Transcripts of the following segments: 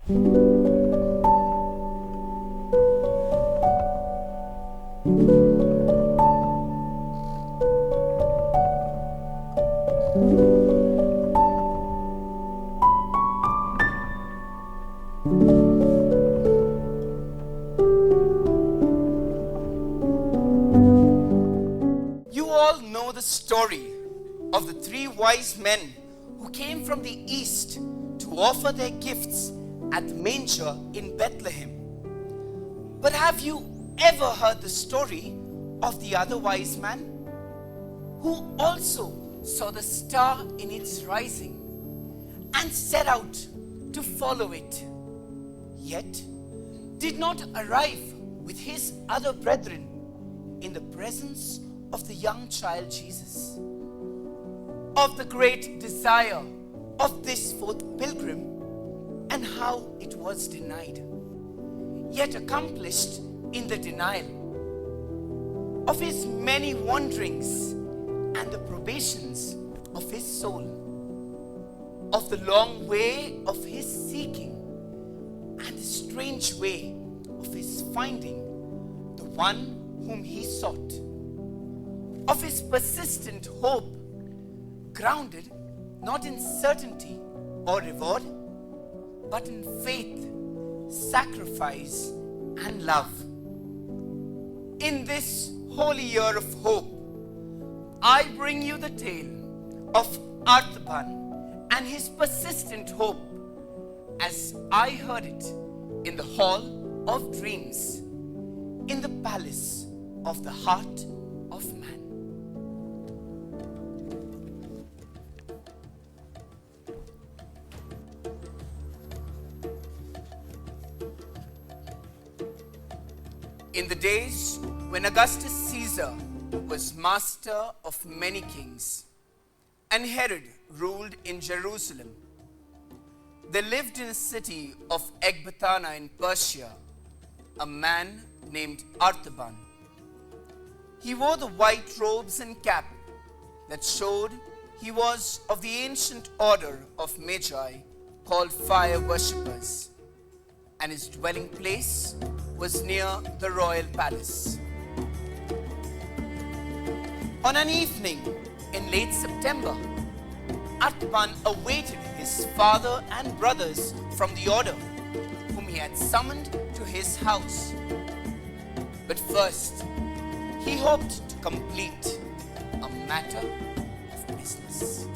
You all know the story of the three wise men who came from the east to offer their gifts at the manger in Bethlehem. But have you ever heard the story of the other wise man, who also saw the star in its rising and set out to follow it, yet did not arrive with his other brethren in the presence of the young child Jesus? Of the great desire of this fourth pilgrim and how it was denied, yet accomplished in the denial, of his many wanderings and the probations of his soul, of the long way of his seeking and the strange way of his finding the one whom he sought, of his persistent hope, grounded not in certainty or reward, but in faith, sacrifice, and love. In this holy year of hope, I bring you the tale of Artaban and his persistent hope, as I heard it in the hall of dreams, in the palace of the heart of man. In the days when Augustus Caesar was master of many kings, and Herod ruled in Jerusalem, there lived in a city of Ecbatana in Persia a man named Artaban. He wore the white robes and cap that showed he was of the ancient order of Magi called fire worshippers, and his dwelling place was near the royal palace. On an evening in late September, Artaban awaited his father and brothers from the order, whom he had summoned to his house. But first, he hoped to complete a matter of business.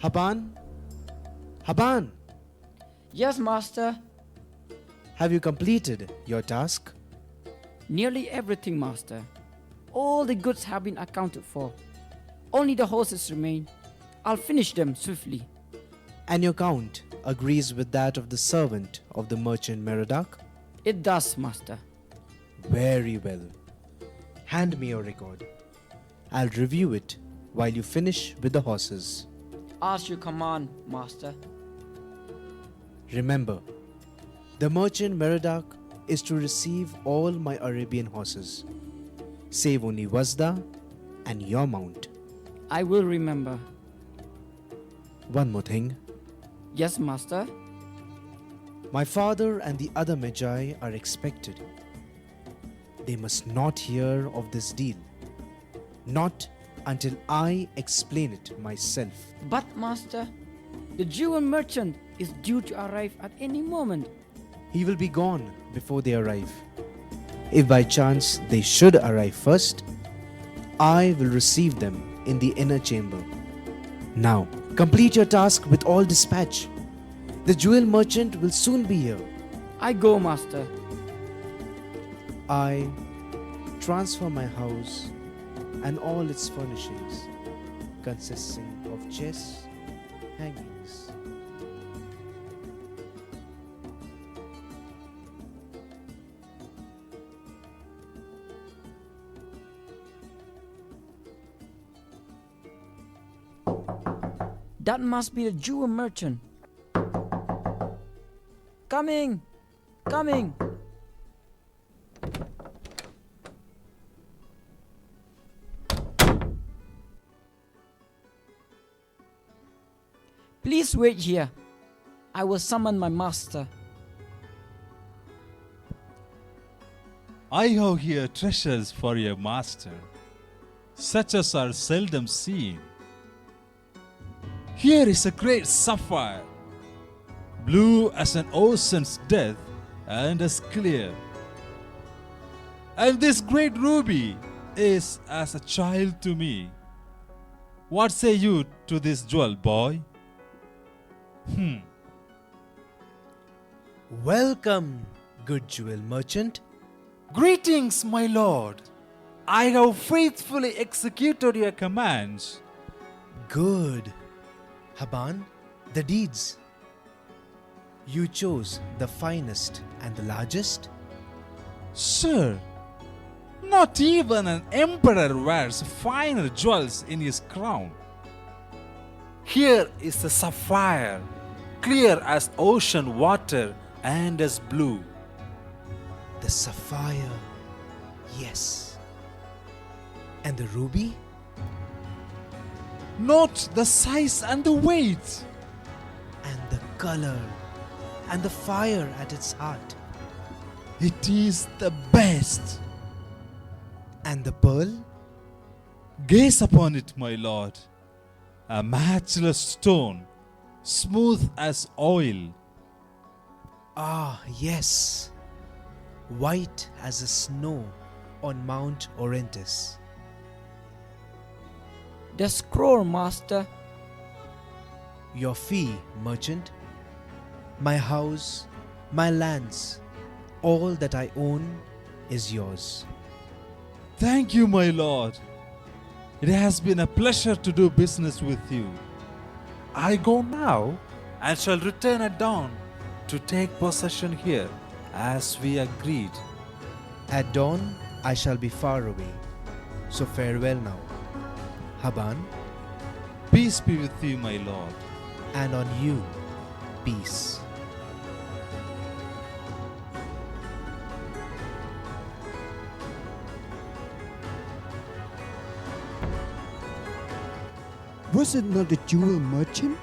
Haban, Yes, master. have you completed your task? Nearly everything, master. All the goods have been accounted for. Only the horses remain. I'll finish them swiftly. And your count agrees with that of the servant of the merchant Merodach? It does, master. Very well. Hand me your record. I'll review it while you finish with the horses. As you command, master. Remember, the merchant Merodach is to receive all my Arabian horses, save only Wazda and your mount. I will remember. One more thing. Yes, master. My father and the other Magi are expected. They must not hear of this deal. Not until I explain it myself. But, master, the Jew and merchant is due to arrive at any moment. He will be gone before they arrive. If by chance they should arrive first, I will receive them in the inner chamber. Now, complete your task with all dispatch. The jewel merchant will soon be here. I go, master. I transfer my house and all its furnishings, consisting of chests, hangings, That must be the jewel merchant. Coming! Coming! Please wait here. I will summon my master. I have here treasures for your master, such as are seldom seen. Here is a great sapphire, blue as an ocean's depth and as clear. And this great ruby is as a child to me. What say you to this jewel, boy? Welcome, good jewel merchant. Greetings, my lord. I have faithfully executed your commands. Good. Haban, the deeds. You chose the finest and the largest? Sir, not even an emperor wears finer jewels in his crown. Here is the sapphire, clear as ocean water and as blue. The sapphire, yes. And the ruby? Note the size and the weight. And the color, and the fire at its heart. It is the best. And the pearl? Gaze upon it, my lord. A matchless stone, smooth as oil. Ah, yes. White as the snow on Mount Orontes. The scroll, master. Your fee, merchant. My house, my lands, all that I own is yours. Thank you, my lord. It has been a pleasure to do business with you. I go now and shall return at dawn to take possession here as we agreed. At dawn, I shall be far away. So farewell now. Haban, Peace be with you, my lord. and on you, peace. Was it not the jewel merchant?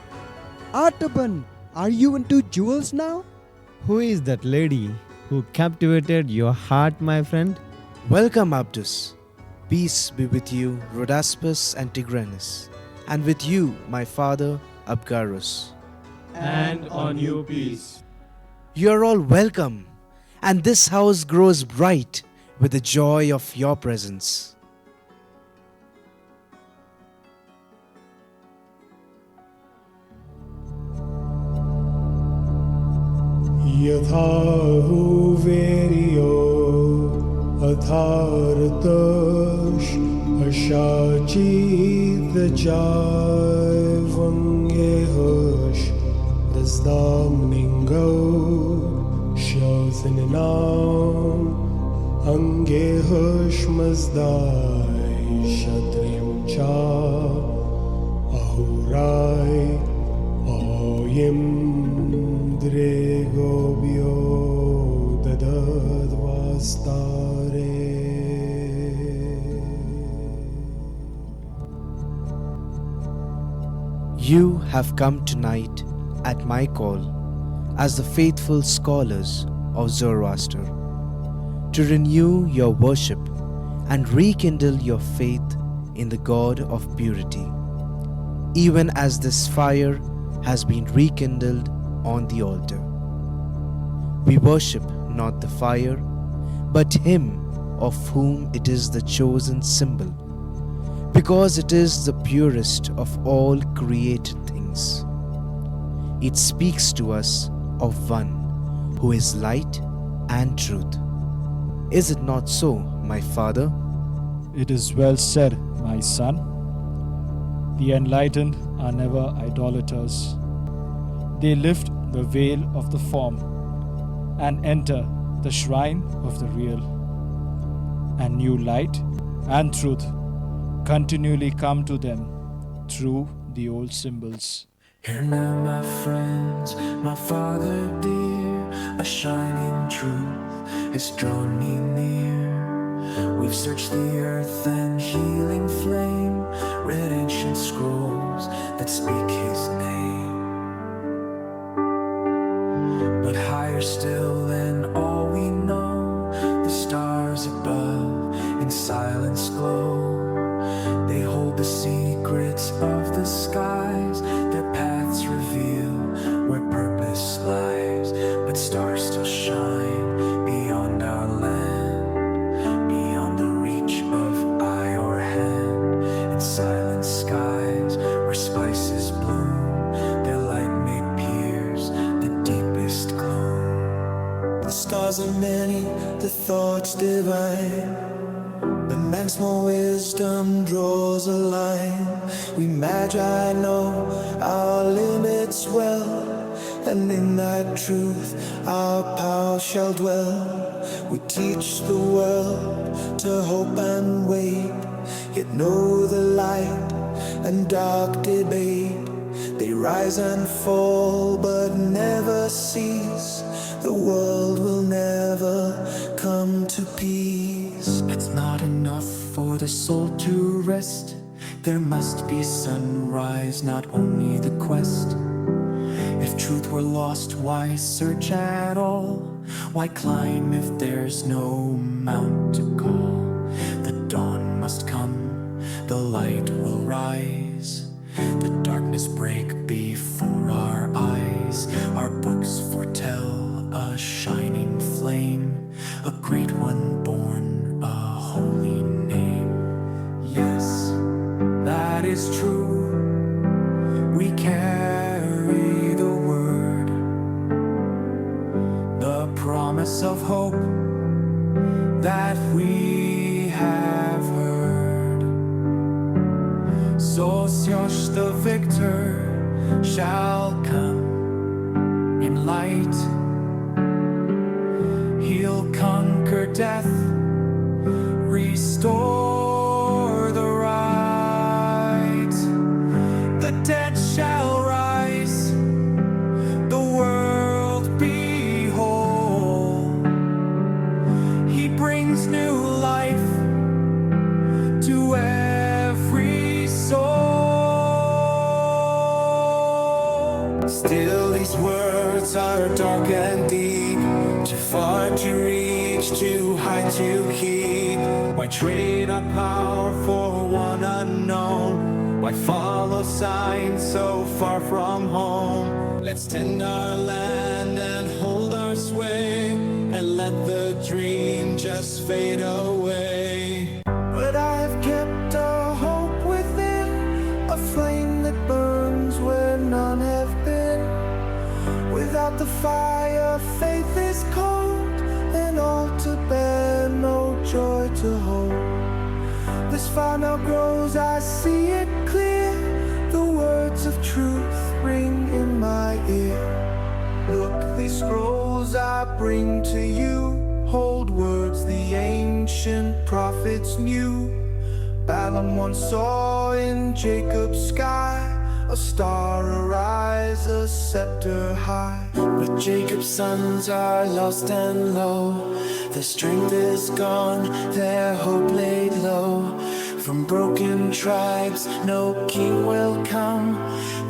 Artaban, are you into jewels now? Who is that lady who captivated your heart, my friend? Welcome, Abdus. Peace be with you, Rhodaspus and Tigranes, and with you, my father, Abgarus. And on you peace. You are all welcome, and this house grows bright with the joy of your presence. यथाहुवेर्यो अथार्तश अशाचितजावङ्गेहश दस्दाम्निङ्गौ शोथननाम् अङ्गेहश मzdai shatriyam cha ahurai oyim Dregobio dadadvastare. You have come tonight at my call as the faithful scholars of Zoroaster to renew your worship and rekindle your faith in the God of purity, even as this fire has been rekindled on the altar. We worship not the fire, but Him of whom it is the chosen symbol, because it is the purest of all created things. It speaks to us of one who is light and truth. Is it not so, my father? It is well said, my son. The enlightened are never idolaters. They lift the veil of the form and enter the shrine of the real. And new light and truth continually come to them through the old symbols. Here now, my friends, my Father dear, a shining truth has drawn me near. We've searched the earth and healing flame, read ancient scrolls that speak His name. But higher still than all we know, the stars above in silence glow. They hold the secrets of the skies, their paths reveal where purpose lies. But stars still shine beyond our land, beyond the reach of eye or hand. And silent skies where spices bloom, their light may pierce the deepest gloom. The stars are many, the thoughts divine, but man's small wisdom draws a line. We magi know our limits well, and in that truth our power shall dwell. We teach the world to hope and wait, yet know the light and dark debate. They rise and fall but never cease. The world will never come to peace. It's not enough for the soul to rest. There must be sunrise, not only the quest. If truth were lost, why search at all? Why climb if there's no mount to call? The dawn must come, the light will rise, the darkness break before our eyes. Our books foretell a shining flame, a great one born, a holy name. Yes, that is true. We carry the word, the promise of hope that we have heard. So Siosh the victor shall come in light. He'll conquer death, restore the right. The dead shall rise, the world be whole. He brings new life to every soul. Still these words are dark and deep, too far to reach, too high to keep. Why trade our power for one unknown? Why follow signs so far from home? Let's tend our land and hold our sway, and let the dream just fade away. But I've kept a hope within, a flame that burns where none have been. Without the fire, faith is cold, and all to bear, no joy to hold. This fire now grows, I see it clear. The words of truth ring in my ear. Look, these scrolls I bring to you hold words the ancient prophets knew. Balaam once saw in Jacob's sky a star arise, a scepter high. But Jacob's sons are lost and low. Their strength is gone, their hope laid low. From broken tribes no king will come.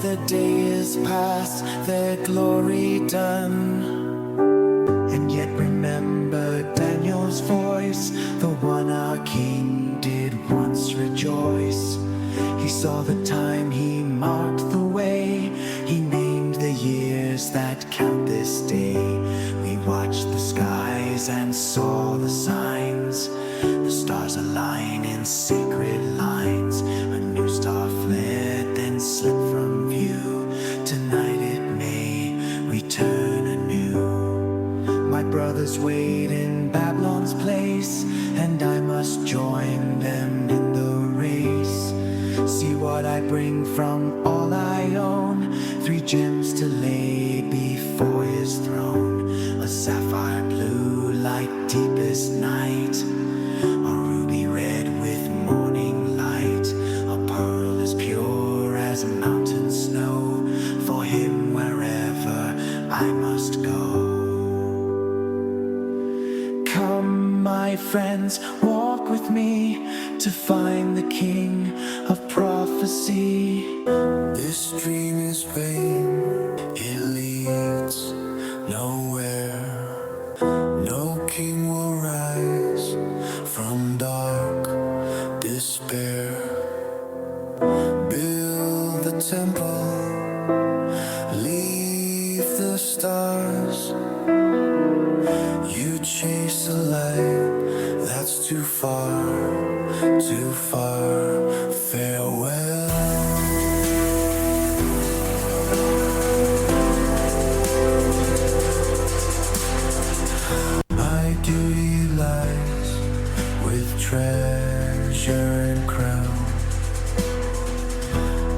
The day is past, their glory done. And yet remember Daniel's voice, the one our king did once rejoice. He saw the time, he marked the way, he named the years that count this day. We watched the skies and saw the signs, the stars align in sacred lines. A new star flared, then slipped from view. Tonight it may return anew. My brothers wait in Babylon's place, and I must join them in the race. See what I bring from all I own, 3 gems to lay before his throne. A sapphire blue like deepest night, a ruby red with morning light, a pearl as pure as mountain snow. friends, walk with me to find the king of prophecy. This dream is vain, it leads nowhere. No king will rise from dark despair. Build the temple, leave the stars. You chase a light that's too far, too far. Farewell. My duty lies with treasure and crown.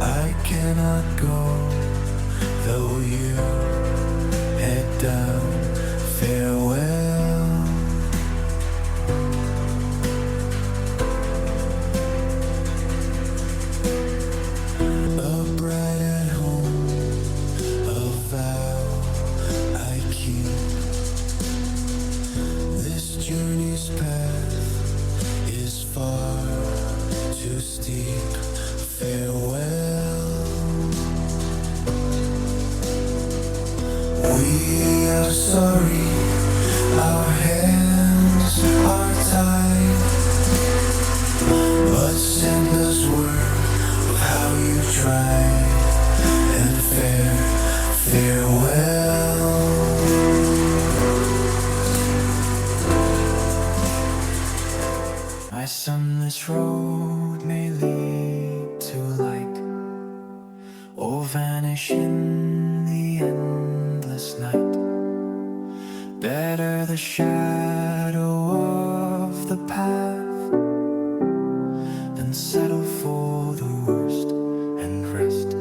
I cannot go, though you head down. Farewell. A bride at home, a vow I keep. This journey's path is far too steep. Farewell. We are sorry, our hands are tied, but send us word of how you tried and farewell. My son, this road may lead to light or vanish in the endless night. Better the shadow of the path than settle for the worst and rest.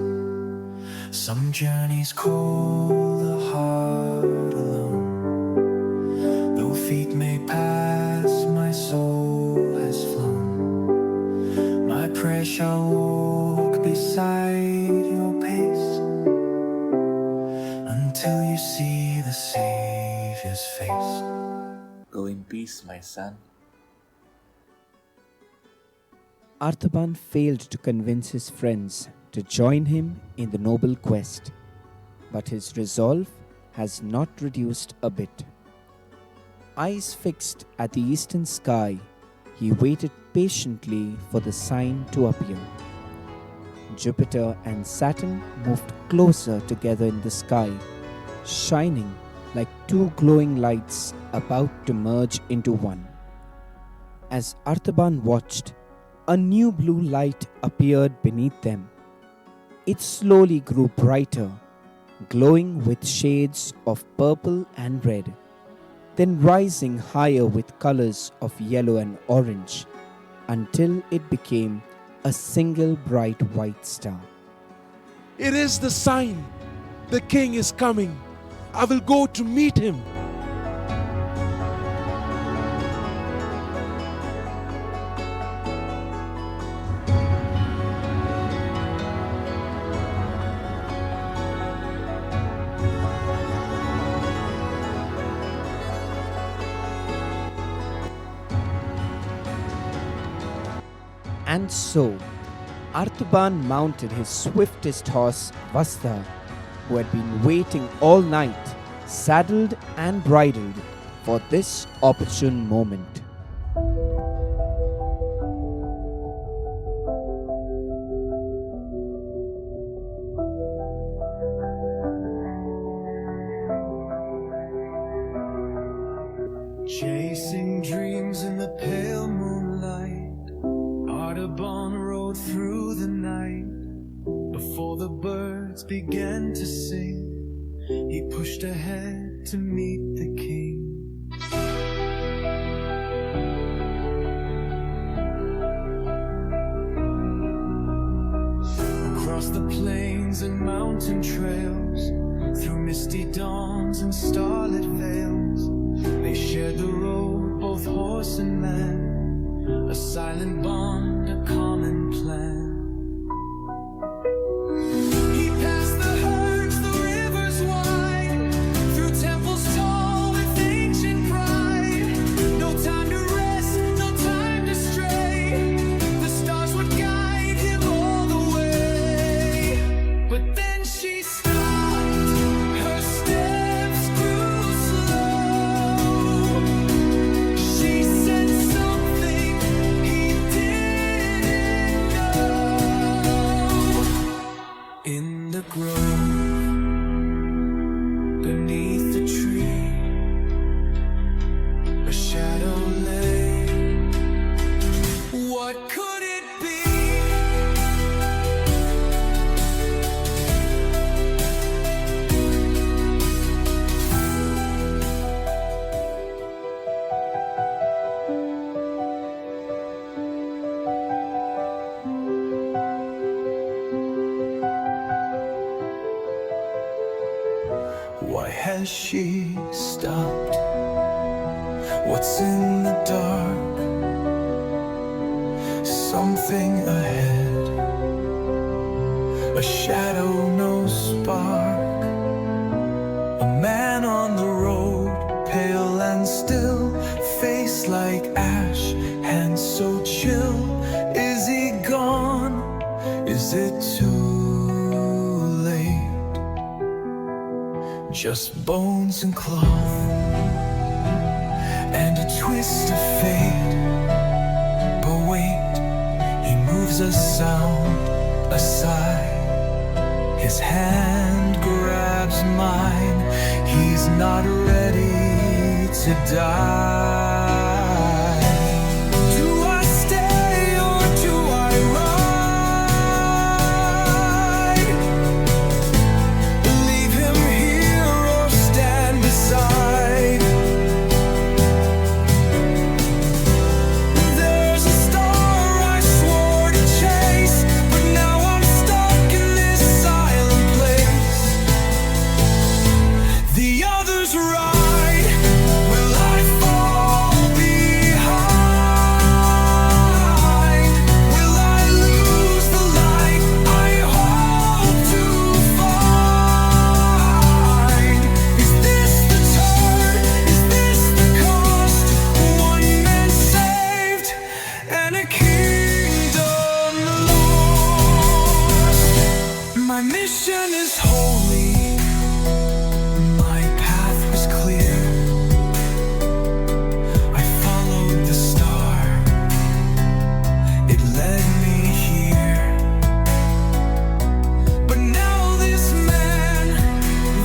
Some journeys call the heart alone. Though feet may pass, my soul has flown. My prayer shall walk beside your pace until you see the Savior's face. Go in peace, my son. Artaban failed to convince his friends to join him in the noble quest, but his resolve has not reduced a bit. Eyes fixed at the eastern sky, he waited patiently for the sign to appear. Jupiter and Saturn moved closer together in the sky, shining like two glowing lights about to merge into one. As Artaban watched, a new blue light appeared beneath them. It slowly grew brighter, glowing with shades of purple and red, then rising higher with colors of yellow and orange, until it became a single bright white star. It is the sign. The king is coming. I will go to meet him. And so, Artaban mounted his swiftest horse, Vasta, who had been waiting all night, saddled and bridled for this opportune moment. Chasing dreams in the pale moonlight, Artaban rode through the night. Before the birds began to sing, he pushed ahead to meet the king. Across the plains and mountain trails, through misty dawns and starlit vales, they shared the road, both horse and man, a silent bond, a common plan. He passed the herds, the rivers wide, through temples tall with ancient pride. No time to rest, beneath the tree, a shadow lay. What could it be? Why has she stopped? What's in the dark? Something ahead, a shadow, no spark. A man on the road, pale and still, face like ash, hands so chill. Is he gone? Is it too late? Just bones and cloth, and a twist of fate. But wait, he moves a sound aside. His hand grabs mine. He's not ready to die. Do I stay or do I ride? Leave him here or stand beside? There's a star I swore to chase, but now I'm stuck in this silent place. The others ride. Will I fall behind? Will I lose the light I hope to find? Is this the turn? Is this the cost? One man saved and a kingdom lost. My mission is holy. My path was clear. I followed the star. It led me here. But now this man,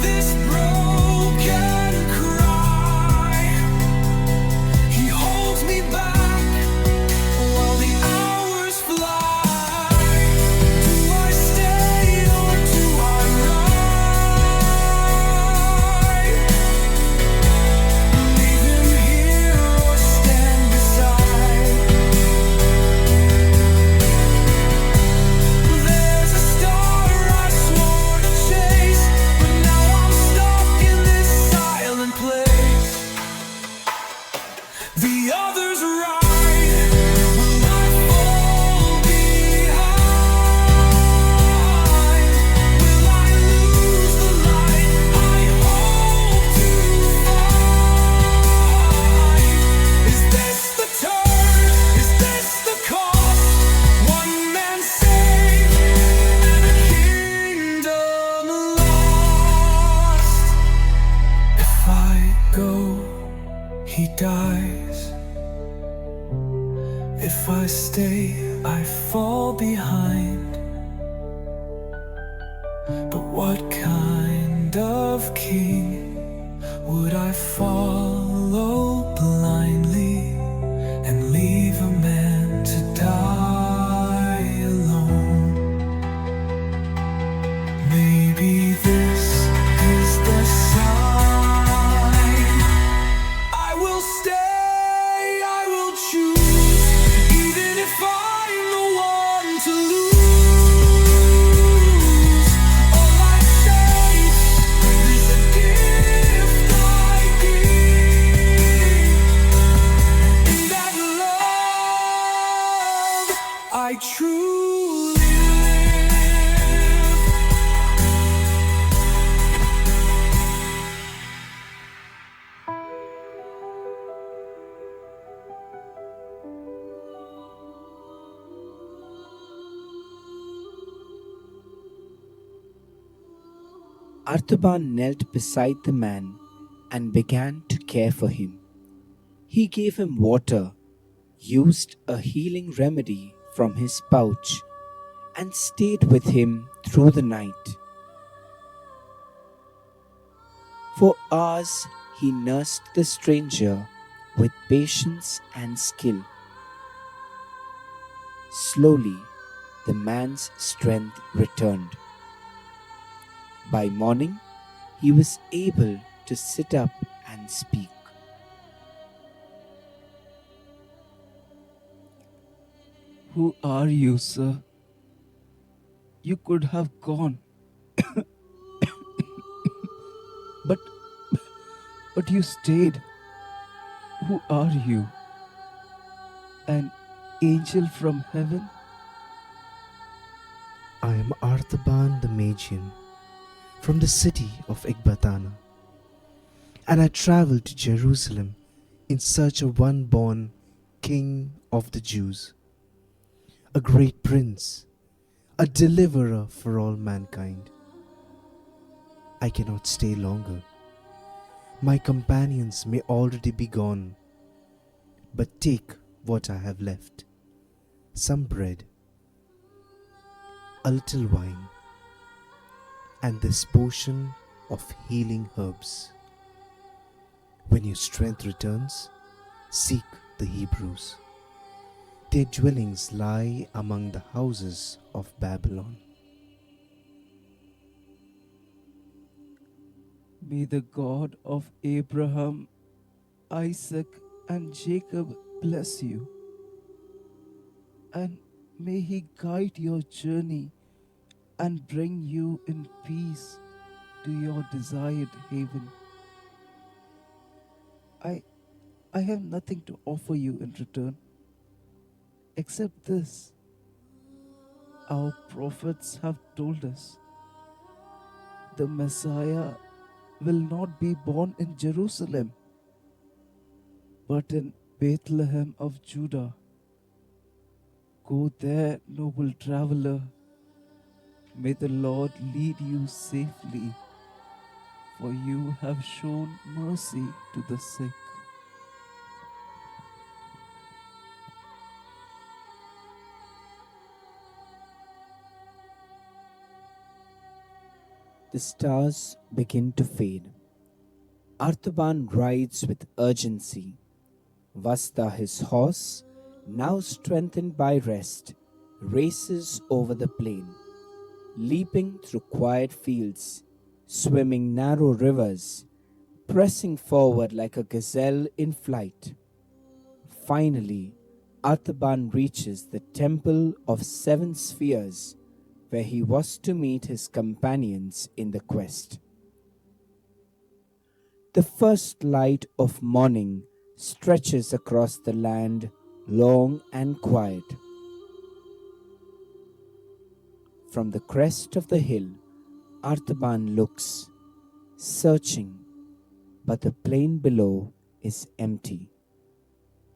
this broken cry, he holds me back while the hours fly. Do I stay or do I ride? Leave him here or stand beside? There's a star I swore to chase, but now I'm stuck in this silent place. The others ride. Will I fall behind? Will I lose the light I hope to find? Is this the turn? Is this the cost? One man saved and a kingdom lost. If I go, he dies. If I stay, I fall behind. But what kind of king would I follow blindly and leave a man to die alone? Maybe this is the sign. I will stay, I will choose, even if I'm the one to lose. All I chase is a gift I give. In that love I truly live. Artaban knelt beside the man and began to care for him. He gave him water, used a healing remedy from his pouch, and stayed with him through the night. For hours he nursed the stranger with patience and skill. Slowly, the man's strength returned. By morning, he was able to sit up and speak. Who are you, sir? You could have gone. but but you stayed. Who are you? An angel from heaven? I am Artaban the Magian from the city of Ecbatana, and I traveled to Jerusalem in search of one born King of the Jews, a great prince, a deliverer for all mankind. I cannot stay longer. My companions may already be gone, but take what I have left: some bread, a little wine, and this potion of healing herbs. When your strength returns, seek the Hebrews. Their dwellings lie among the houses of Babylon. May the God of Abraham, Isaac, and Jacob bless you. And may he guide your journey and bring you in peace to your desired haven. I have nothing to offer you in return except this. Our prophets have told us the Messiah will not be born in Jerusalem, but in Bethlehem of Judah. Go there, noble traveler. May the Lord lead you safely, for you have shown mercy to the sick. The stars begin to fade. Artaban rides with urgency. Vasta, his horse, now strengthened by rest, races over the plain, leaping through quiet fields, swimming narrow rivers, pressing forward like a gazelle in flight. Finally, Artaban reaches the Temple of Seven Spheres, where he was to meet his companions in the quest. The first light of morning stretches across the land, long and quiet. From the crest of the hill, Artaban looks, searching, but the plain below is empty.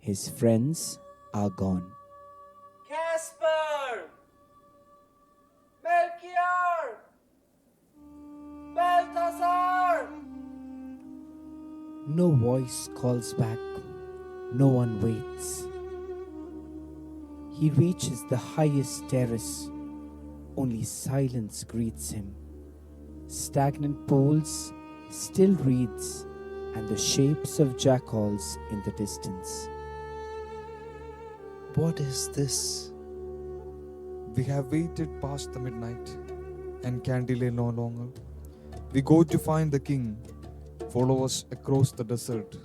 His friends are gone. Casper! Melchior! Balthazar! No voice calls back. No one waits. He reaches the highest terrace. Only silence greets him. Stagnant pools, still reeds, and the shapes of jackals in the distance. What is this? We have waited past the midnight and can delay no longer. We go to find the king. Follow us across the desert.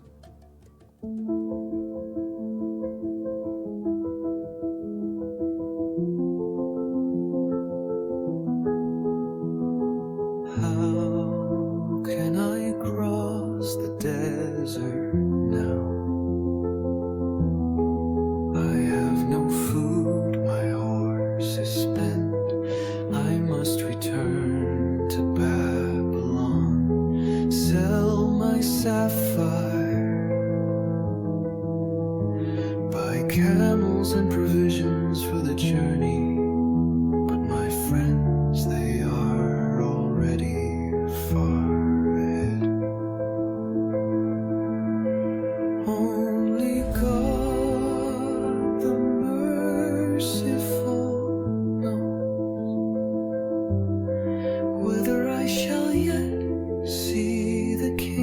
How can I cross the desert now? I have no food, my horse is spent. I must return to Babylon, sell my sapphire, buy camels and provisions for the journey. But my friends, they are already far ahead. Only God the merciful knows whether I shall yet see the King.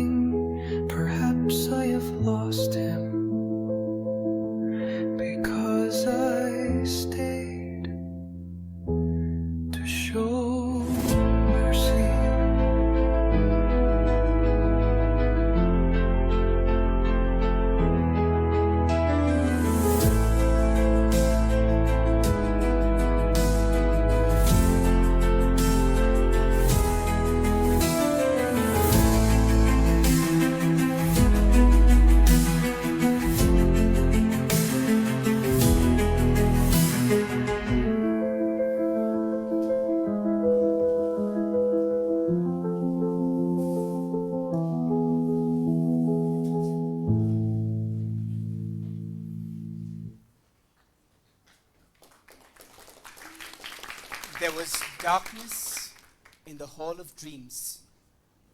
darkness in the Hall of Dreams,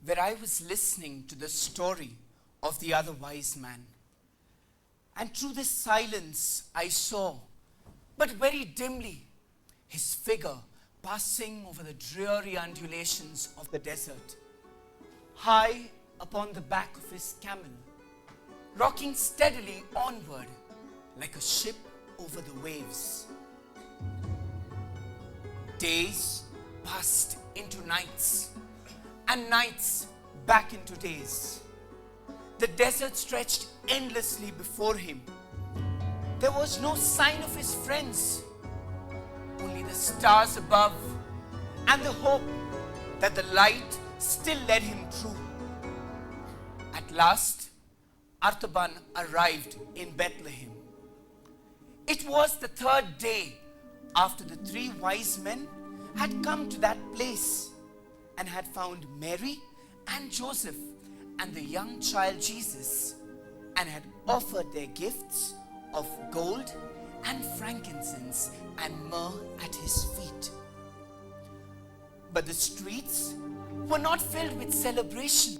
where I was listening to the story of the other wise man. And through this silence, I saw, but very dimly, his figure passing over the dreary undulations of the desert, high upon the back of his camel, rocking steadily onward like a ship over the waves. Days passed into nights, and nights back into days. The desert stretched endlessly before him. There was no sign of his friends, only the stars above and the hope that the light still led him through. At last, Artaban arrived in Bethlehem. It was the third day after the three wise men had come to that place and had found Mary and Joseph and the young child Jesus, and had offered their gifts of gold and frankincense and myrrh at his feet. But the streets were not filled with celebration.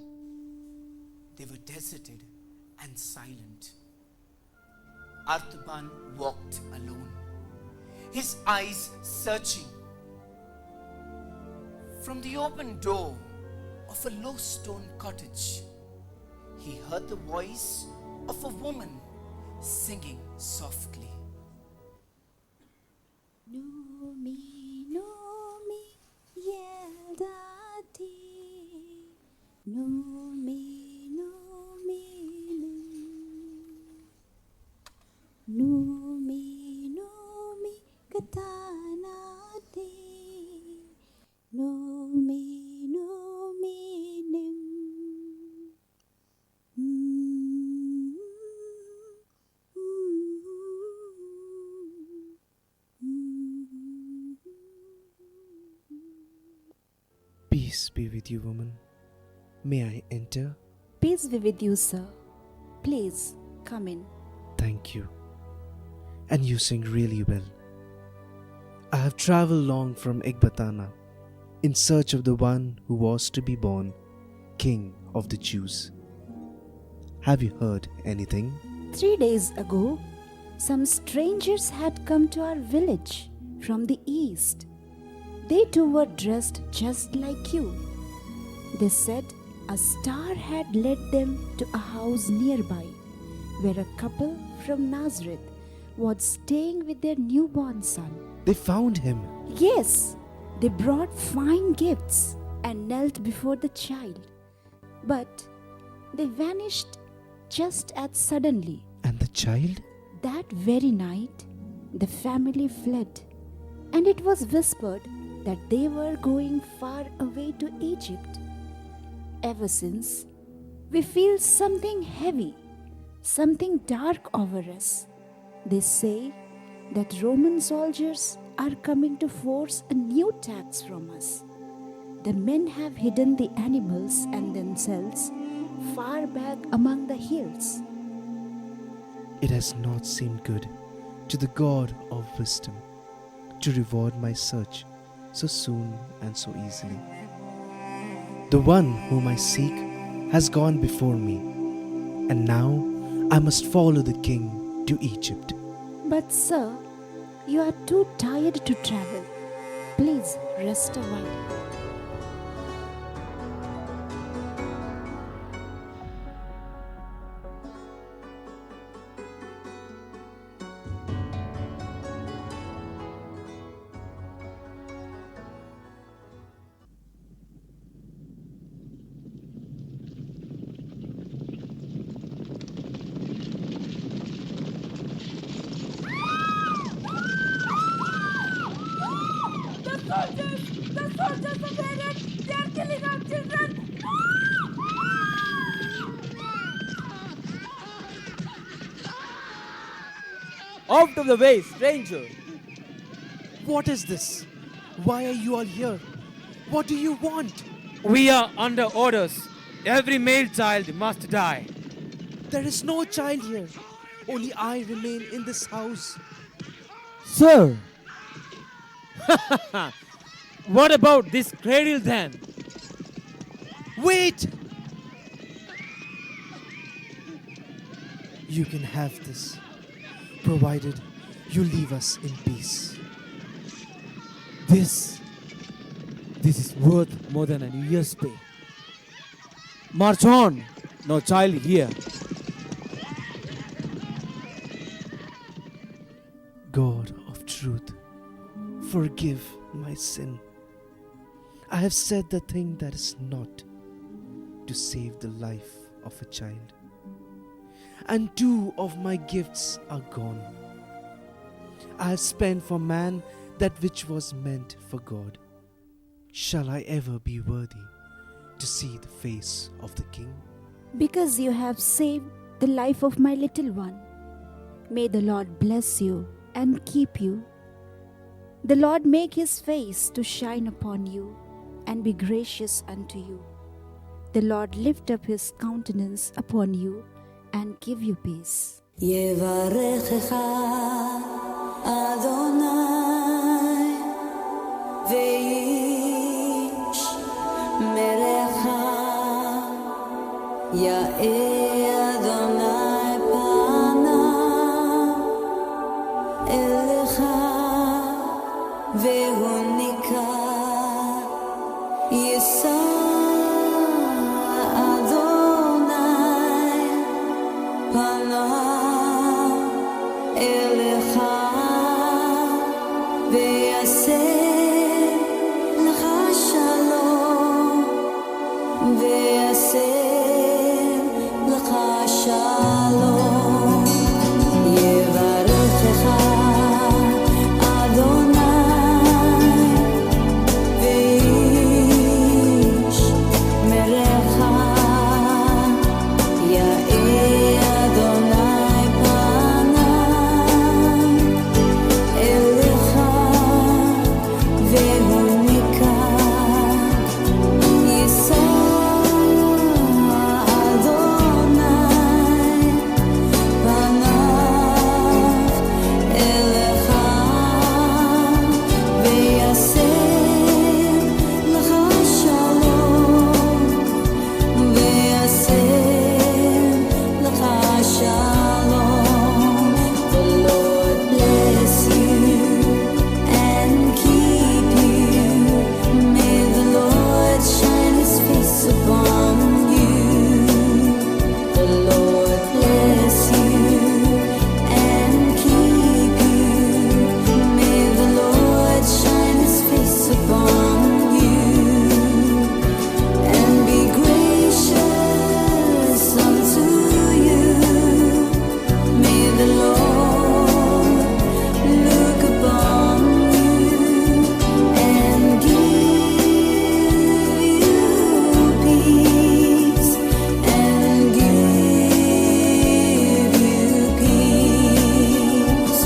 They were deserted and silent. Artaban walked alone, his eyes searching. From the open door of a low stone cottage, he heard the voice of a woman singing softly. Numi, Numi, Yeldati. Numi, Numi, Numi, Numi, Katanati. Numi, Numi, Nim. Peace be with you, woman. May I enter? Peace be with you, sir. Please come in. Thank you. And you sing really well. I have traveled long from Ekbatana in search of the one who was to be born King of the Jews. Have you heard anything? 3 days ago, some strangers had come to our village from the east. They too were dressed just like you. They said a star had led them to a house nearby where a couple from Nazareth was staying with their newborn son. They found him. Yes, they brought fine gifts and knelt before the child. But they vanished just as suddenly. And the child? That very night, the family fled, and it was whispered that they were going far away to Egypt. Ever since, we feel something heavy, something dark over us. They say that Roman soldiers are coming to force a new tax from us. The men have hidden the animals and themselves far back among the hills. It has not seemed good to the God of wisdom to reward my search so soon and so easily. The one whom I seek has gone before me, and now I must follow the king to Egypt. But sir, you are too tired to travel. Please rest a while. The soldiers of Herod, they are killing our children. Out of the way, stranger! What is this? Why are you all here? What do you want? We are under orders. Every male child must die. There is no child here. Only I remain in this house. Sir! What about this cradle then? Wait! You can have this, provided you leave us in peace. This is worth more than a year's pay. March on! No child here. God of truth, forgive my sin. I have said the thing that is not to save the life of a child. And 2 of my gifts are gone. I have spent for man that which was meant for God. Shall I ever be worthy to see the face of the King? Because you have saved the life of my little one. May the Lord bless you and keep you. The Lord make his face to shine upon you and be gracious unto you. The Lord lift up his countenance upon you and give you peace. יברכך אדוני ואיש מרך יאה אדוני פניו אליך והוא ניכר יישא אדוני פניו אליך ויעשה לך שלום ויעשה לך שלום יברכך אדוני ואיש מרך יאה אדוני פניו אליך והוא ניכר יישא אדוני פניו אליך ויעשה לך שלום ויעשה לך שלום. The Lord bless you and keep you. May the Lord shine his face upon you. The Lord bless you and keep you. May the Lord shine his face upon you and be gracious unto you. May the Lord look upon you and give you peace and give you peace.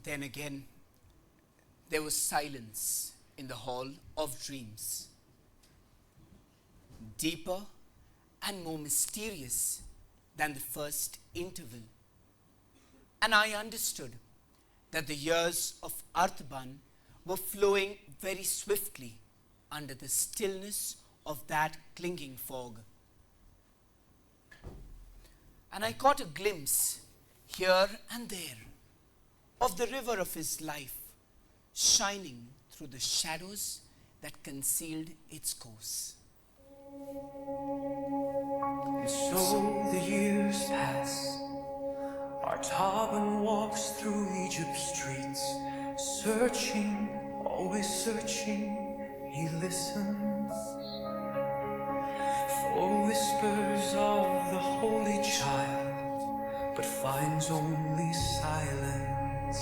Then again, there was silence in the hall of dreams, deeper and more mysterious than the first interval. And I understood that the years of Artaban were flowing very swiftly under the stillness of that clinging fog. And I caught a glimpse here and there of the river of his life shining through the shadows that concealed its course. And so the years pass. Artaban walks through Egypt's streets, searching, always searching. He listens for whispers of the Holy Child, but finds only silence.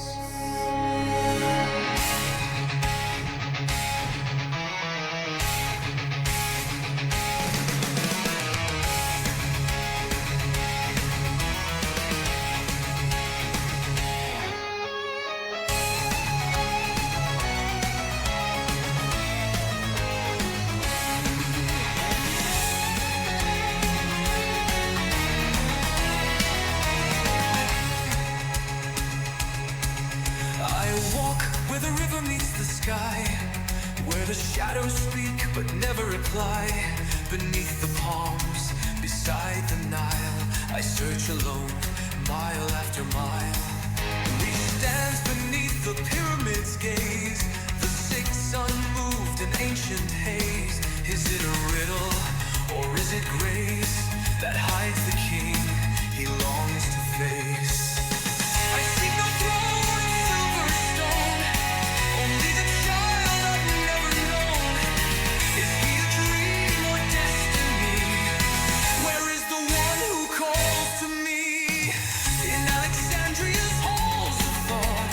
sky, where the shadows speak but never reply. Beneath the palms, beside the Nile, I search alone, mile after mile. He stands beneath the pyramid's gaze, the six unmoved in ancient haze. Is it a riddle, or is it grace that hides the king he longs to face? I see no throne of silver stone, only the child I've never known. Is he a dream or destiny? Where is the one who calls to me? In Alexandria's halls of thought,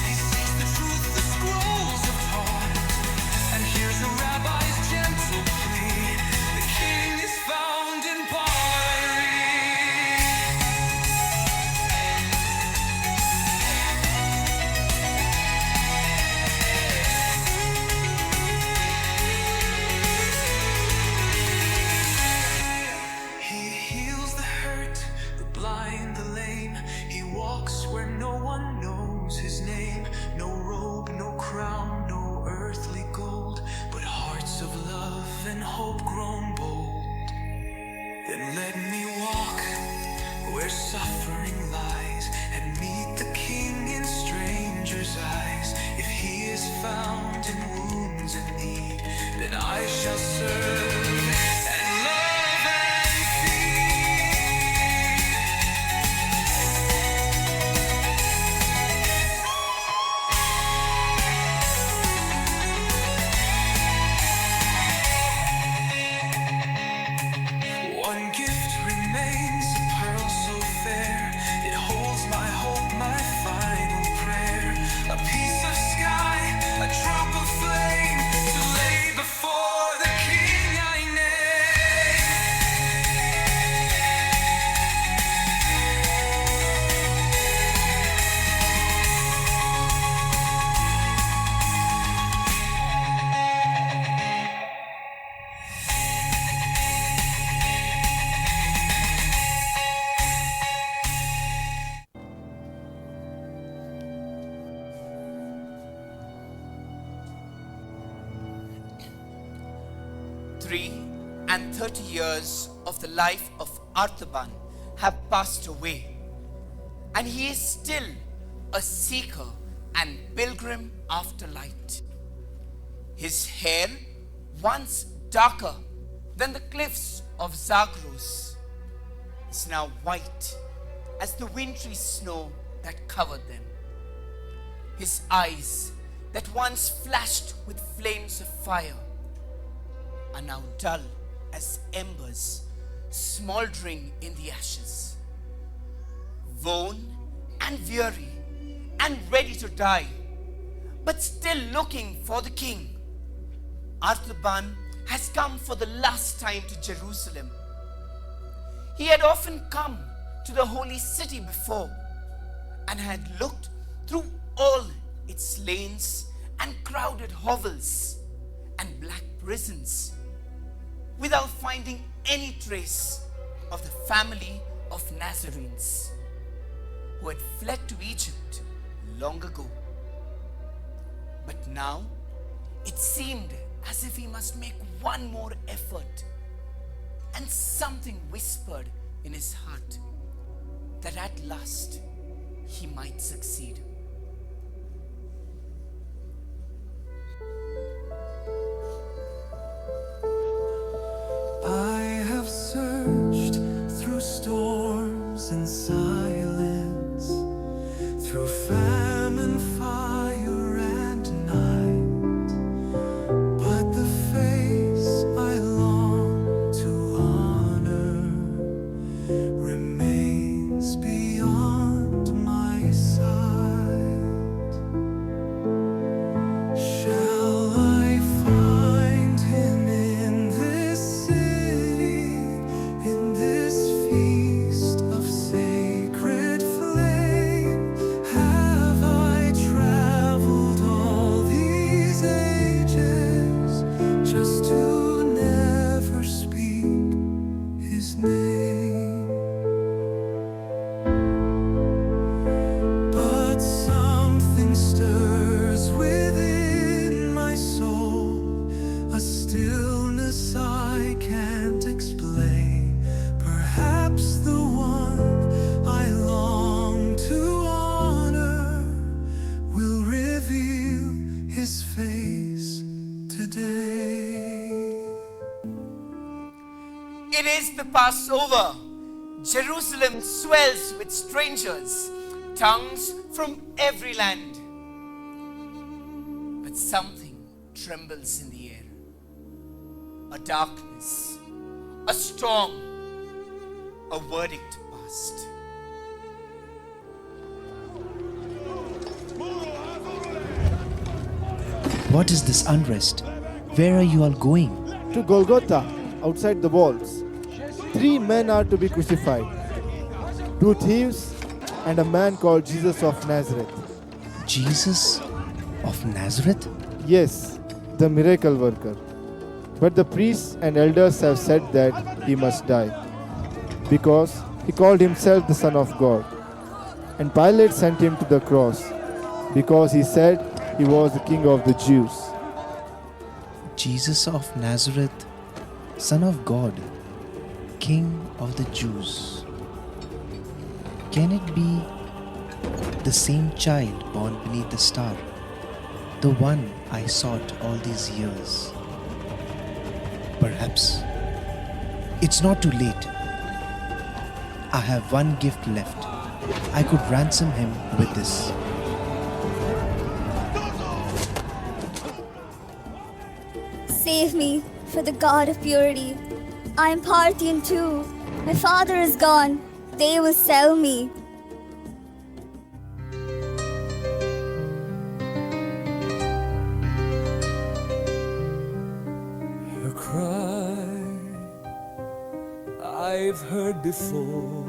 he seeks the truth, the scrolls have taught, and hears a rabbi's gentle plea. The king is found in pottery. He heals the hurt, the blind, the lame. He walks where no one knows his name. No robe, no crown, no earthly gold, but hearts of love and hope grown bold. Then let me walk where suffering lies, and meet the king in strangers' eyes. If he is found in wounds and need, then I shall serve and love and feed. One gift remains, a pearl so fair. It holds my hope, my final prayer. A piece of sky, a drop of flame, to lay before the king I Three and 30 years of the life of Artaban have passed away, and he is still a seeker and pilgrim after light. His hair, once darker than the cliffs of Zagros, is now white as the wintry snow that covered them. His eyes, that once flashed with flames of fire, are now dull as embers smoldering in the ashes. Worn and weary and ready to die, but still looking for the king, Artaban has come for the last time to Jerusalem. He had often come to the holy city before, and had looked through all its lanes and crowded hovels and black prisons, without finding any trace of the family of Nazarenes who had fled to Egypt long ago. But now it seemed as if he must make one more effort, and something whispered in his heart that at last he might succeed. I have searched through storms and silence, through famine, fire, and night, but the face I long to honor remains beyond my sight. place the Passover, Jerusalem swells with strangers, tongues from every land. But something trembles in the air. A darkness, a storm, a verdict passed. What is this unrest? Where are you all going? To Golgotha, outside the walls. 3 men are to be crucified. 2 thieves and a man called Jesus of Nazareth. Jesus of Nazareth? Yes, the miracle worker. But the priests and elders have said that he must die, because he called himself the Son of God. And Pilate sent him to the cross, because he said he was the King of the Jews. Jesus of Nazareth, Son of God, King of the Jews. Can it be the same child born beneath the star, the one I sought all these years? Perhaps it's not too late. I have one gift left. I could ransom him with this. Save me, for the God of purity. I am Parthian too. My father is gone. They will sell me. A cry I've heard before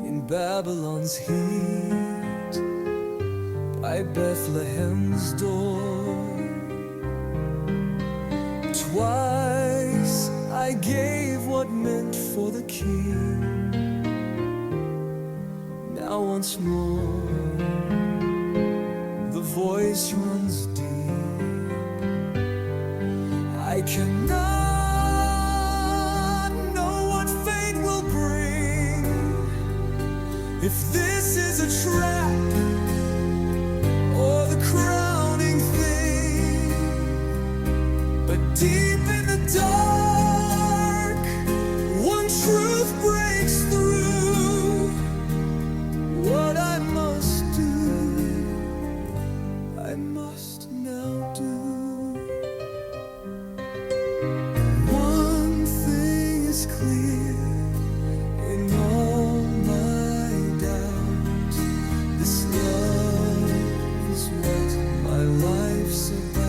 in Babylon's heat by Bethlehem's door. Twice I gave what meant for the king. Now once more the voice runs deep. I cannot know what fate will bring. If this is a trap or the crowning thing, but deep in the dark, one truth breaks through. What I must do, I must now do. One thing is clear in all my doubt. This love is what my life's about.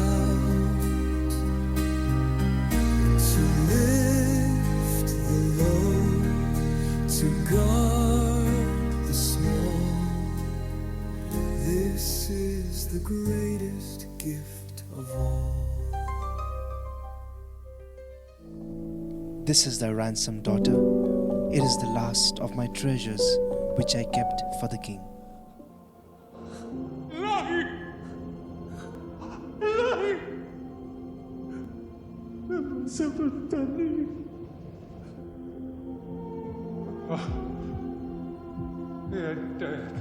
To lift the low, to guard the small. This is the greatest gift of all. This is the ransom, daughter. It is the last of my treasures which I kept for the king. They're dead.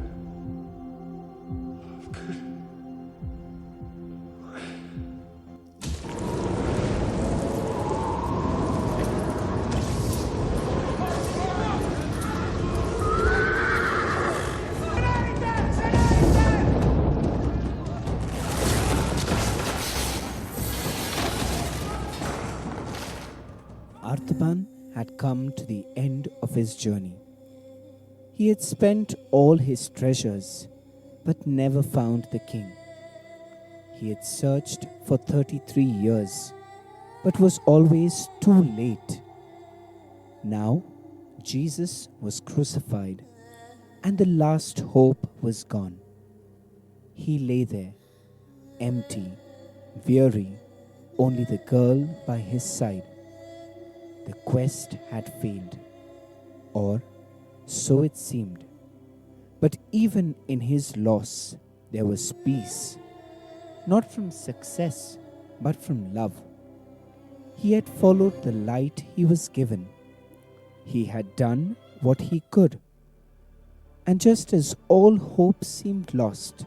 Artaban had come to the end of his journey. He had spent all his treasures, but never found the king. He had searched for 33 years, but was always too late. Now, Jesus was crucified, and the last hope was gone. He lay there, empty, weary, only the girl by his side. The quest had failed, or so it seemed. But even in his loss, there was peace, not from success, but from love. He had followed the light he was given. He had done what he could. And just as all hope seemed lost,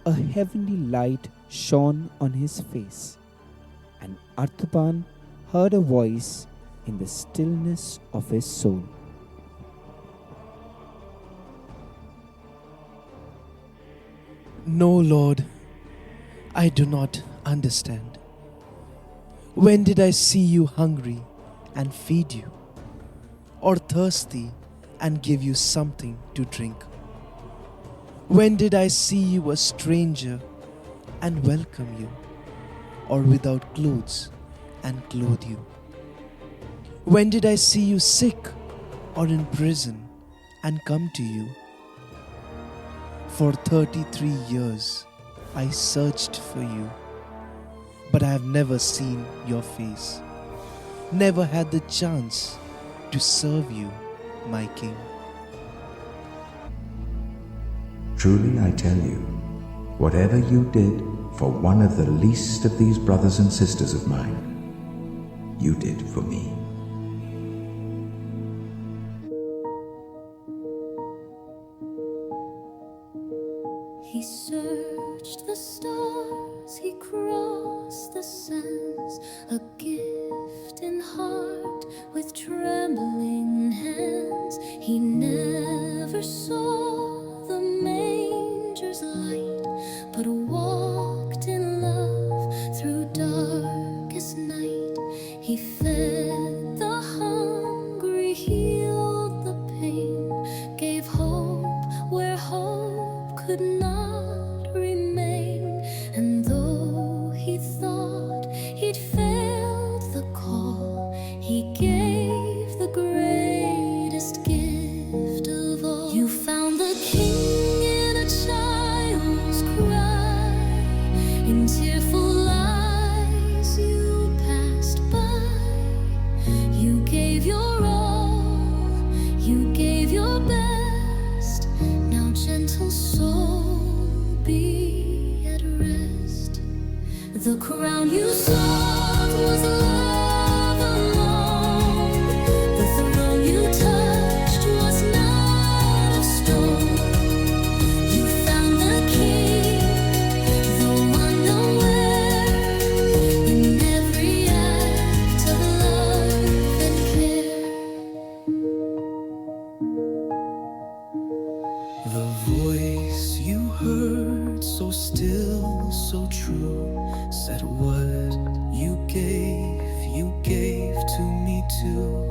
a heavenly light shone on his face, and Artaban heard a voice in the stillness of his soul. No, Lord, I do not understand. When did I see you hungry and feed you, or thirsty and give you something to drink? When did I see you a stranger and welcome you, or without clothes and clothe you? When did I see you sick or in prison and come to you? For 33 years I searched for you, but I have never seen your face, never had the chance to serve you, my King. Truly I tell you, whatever you did for one of the least of these brothers and sisters of mine, you did for me. He searched the stars, he crossed the sands, a gift in heart with trembling hands. He never saw the manger's light, but walked in love through darkest night. He fed the hungry, healed the pain, gave hope where hope could not remain. And though he thought he'd failed the call, he gave the greatest gift of all. You found the King in a child's cry, in tearful eyes you passed by. You gave your all, you gave your best. Now, gentle soul, be at rest. The crown you sought was love alone. The throne you touched was not of stone. You found the King, though unaware, in every act of love and care. The voice you heard, so still, so true, said what you gave to me too.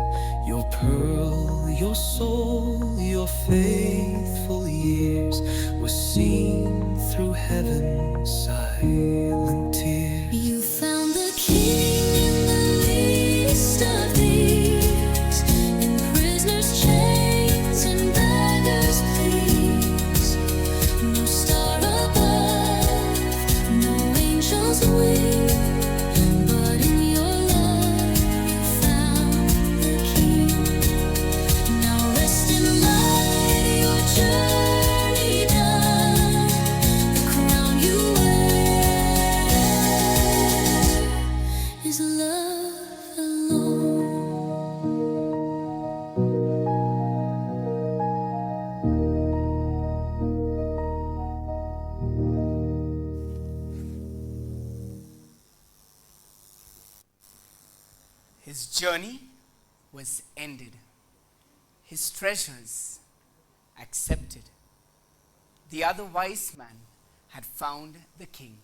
Your pearl, your soul, your faithful years were seen through heaven's silent tears. You found the King in the least of these, in prisoners' chains and beggars' pleas. No star above, no angel's wing, but in your love you found the King. Now rest in light, your journey done. The crown you wear is love alone. His journey was ended, his treasures accepted. The other wise man had found the King.